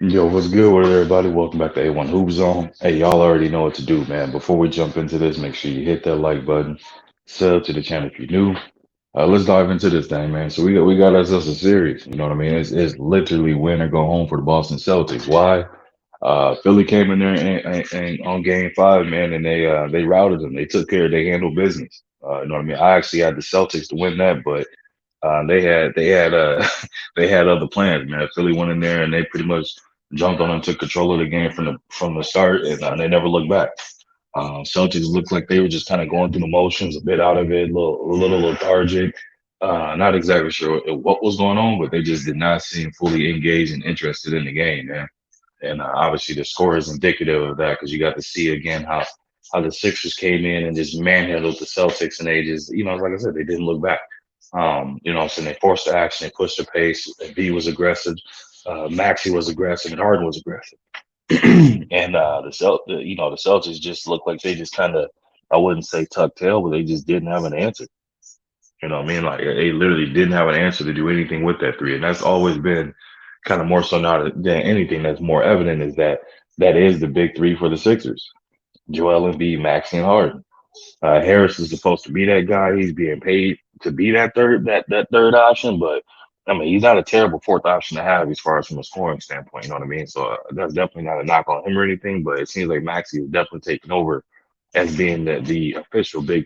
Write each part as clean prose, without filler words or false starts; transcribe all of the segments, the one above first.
Yo, what's good with everybody? Welcome back to A1 Hoop Zone. Hey, y'all already know what to do, man. Before we jump into this, make sure you hit that like button, sub to the channel if you're new. Let's dive into this thing, man. So we got ourselves a series. You know what I mean? It's literally win or go home for the Boston Celtics. Why? Philly came in there and on game 5, man, and they routed them. They took care. They handled business. You know what I mean? I actually had the Celtics to win that, but they had they had other plans, man. Philly went in there and they pretty much jumped on and took control of the game from the start, and they never looked back. Celtics looked like they were just kind of going through the motions, a bit out of it, a little lethargic. Not exactly sure what was going on, but they just did not seem fully engaged and interested in the game, man. And obviously, the score is indicative of that because you got to see again how the Sixers came in and just manhandled the Celtics, and they just, like I said, they didn't look back. What I'm saying, they forced the action, they pushed the pace. B was aggressive, Maxey was aggressive, and Harden was aggressive. And the Celtics just looked like they just kind of, I wouldn't say tuck tail, but they just didn't have an answer. You know what I mean? Like they literally didn't have an answer to do anything with that three, and that's always been kind of more so now than anything that's more evident is that that is the big three for the Sixers: Joel Embiid, Maxey, and Harden. Harris is supposed to be that guy. He's being paid to be that third option, but I mean he's not a terrible fourth option to have as far as from a scoring standpoint. You know what I mean? So that's definitely not a knock on him or anything. But it seems like Maxey is definitely taking over as being the official big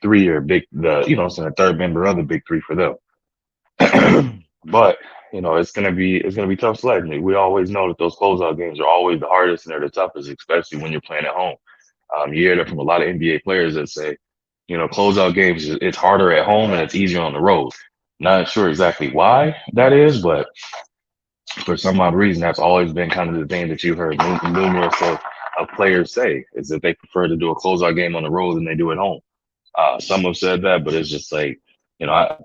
three or big the you know what I'm saying the third member of the big three for them. But it's gonna be tough sledding. We always know that those closeout games are always the hardest and they're the toughest, especially when you're playing at home. You hear that from a lot of NBA players that say, closeout games it's harder at home and it's easier on the road. Not sure exactly why that is, but for some odd reason, that's always been kind of the thing that you've heard numerous of players say is that they prefer to do a closeout game on the road than they do at home. Some have said that, but it's just like,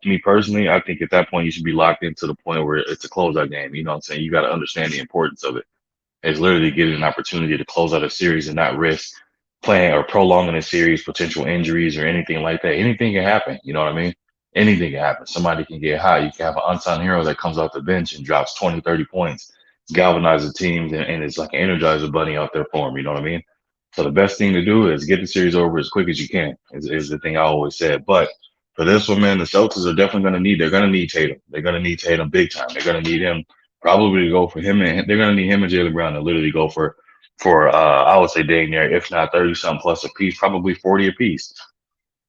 me personally, I think at that point you should be locked into the point where it's a closeout game. You know what I'm saying? You got to understand the importance of it. It's literally getting an opportunity to close out a series and not risk playing or prolonging a series, potential injuries or anything like that. Anything can happen. You know what I mean? Anything can happen. Somebody can get hot. You can have an unsung hero that comes off the bench and drops 20, 30 points, galvanizes teams, and it's like an energizer bunny out there for them. You know what I mean? So the best thing to do is get the series over as quick as you can, is the thing I always said. But for this one, man, the Celtics are definitely they're going to need Tatum. They're going to need Tatum big time. They're going to need him probably to go for him, and they're going to need him and Jalen Brown to literally go for I would say dang near, if not 30 something plus a piece, probably 40 a piece.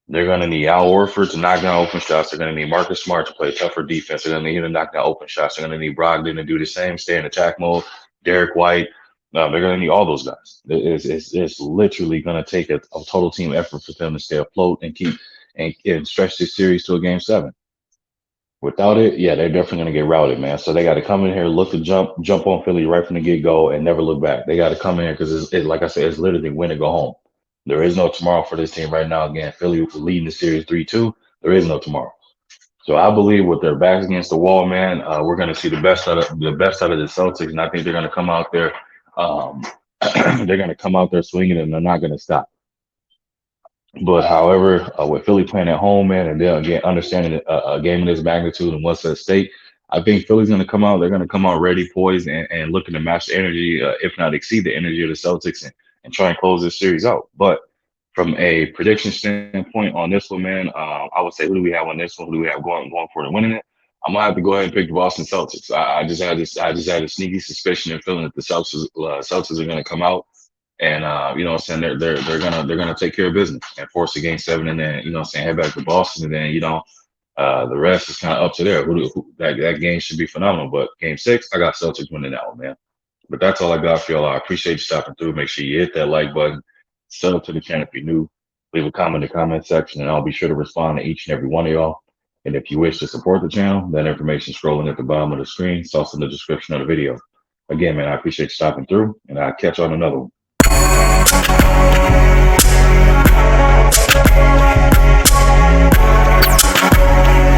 They're going to need Al Horford to knock down open shots. They're going to need Marcus Smart to play tougher defense. They're going to need him to knock down open shots. They're going to need Brogdon to do the same, stay in attack mode. Derek White. They're going to need all those guys. It's literally going to take a total team effort for them to stay afloat and keep and stretch this series to a game 7. Without it, yeah, they're definitely going to get routed, man. So they got to come in here, look to jump on Philly right from the get go, and never look back. They got to come in here because like I said, it's literally win or go home. There is no tomorrow for this team right now. Again, Philly leading the series 3-2. There is no tomorrow. So I believe with their backs against the wall, man, we're going to see the best out of the Celtics, and I think they're going to come out there. Um, they're going to come out there swinging, and they're not going to stop. But however, with Philly playing at home, man, and then again understanding a game of this magnitude and what's at stake, I think Philly's going to come out. They're going to come out ready, poised, and looking to match the energy, if not exceed the energy of the Celtics, and try and close this series out. But from a prediction standpoint on this one, man, I would say who do we have on this one? Who do we have going for the winning it? I'm gonna have to go ahead and pick the Boston Celtics. I just had a sneaky suspicion and feeling that the Celtics are going to come out and what I'm saying, they're gonna take care of business and force a game 7 and then, what I'm saying, head back to Boston and then, the rest is kind of up to there. That game should be phenomenal. But game 6, I got Celtics winning that one, man. But that's all I got for y'all. I appreciate you stopping through. Make sure you hit that like button, sub to the channel if you're new, leave a comment in the comment section, and I'll be sure to respond to each and every one of y'all. And if you wish to support the channel, that information scrolling at the bottom of the screen. It's also in the description of the video. Again, man, I appreciate you stopping through, and I'll catch you on another one.